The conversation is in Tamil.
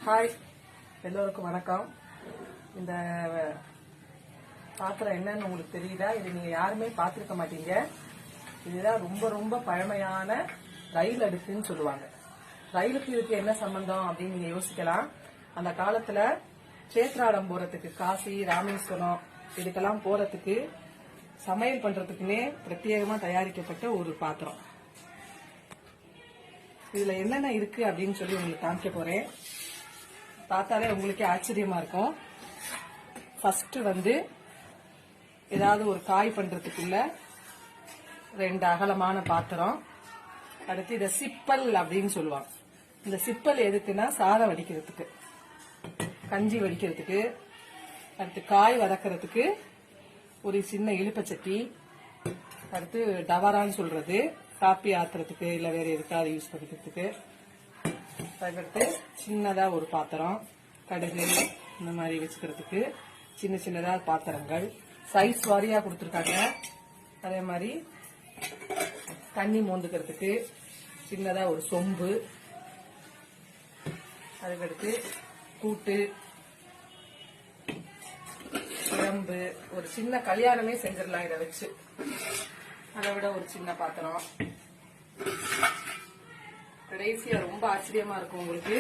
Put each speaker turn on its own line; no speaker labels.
ஹாய், எல்லோருக்கும் வணக்கம். இந்த பாத்திரம் என்னன்னு உங்களுக்கு தெரியுதா? இது நீங்க யாருமே பார்த்திருக்க மாட்டீங்க. இதுதான் ரொம்ப ரொம்ப பழமையான ரயில் அடுப்புன்னு சொல்லுவாங்க. ரயிலுக்கு இதுக்கு என்ன சம்பந்தம் அப்படின்னு நீங்க யோசிக்கலாம். அந்த காலத்துல சேத்ராடம் போறதுக்கு, காசி, ராமேஸ்வரம் இதுக்கெல்லாம் போறதுக்கு சமையல் பண்றதுக்குன்னே பிரத்யேகமா தயாரிக்கப்பட்ட ஒரு பாத்திரம். இதுல என்னென்ன இருக்கு அப்படின்னு சொல்லி உங்களுக்கு காமிக்க போறேன். பார்த்தாலே உங்களுக்கே ஆச்சரியமா இருக்கும். ஃபர்ஸ்ட் ஏதாவது ஒரு காய் பண்றதுக்குள்ள 2 அகலமான பாத்திரம். அடுத்து இத சிப்பல் அப்படின்னு சொல்லுவாங்க. இந்த சிப்பல் எதுக்குன்னா சாதம் வடிக்கிறதுக்கு, கஞ்சி வடிக்கிறதுக்கு, அடுத்து காய் வதக்கிறதுக்கு ஒரு சின்ன இழுப்பச்சட்டி, அடுத்து டவரான்னு சொல்றது காப்பி ஆத்துறதுக்கு இல்ல வேற எதுக்காவது யூஸ் பண்ணிக்கிறதுக்கு, அதுக்கடுத்து சின்னதா ஒரு பாத்திரம், கடுகு இந்த மாதிரி வச்சுக்கிறதுக்கு சின்ன சின்னதா பாத்திரங்கள் சைஸ் வாரியா கொடுத்துருக்காங்க. அதே மாதிரி தண்ணி மோந்துக்கிறதுக்கு சின்னதா ஒரு சொம்பு, அதுக்கடுத்து கூட்டு, குழம்பு, ஒரு சின்ன கல்யாணமே செஞ்சிடலாம் இதை வச்சு. அதை விட ஒரு சின்ன பாத்திரம். கடைசியா ரொம்ப ஆச்சரியமா இருக்கும் உங்களுக்கு.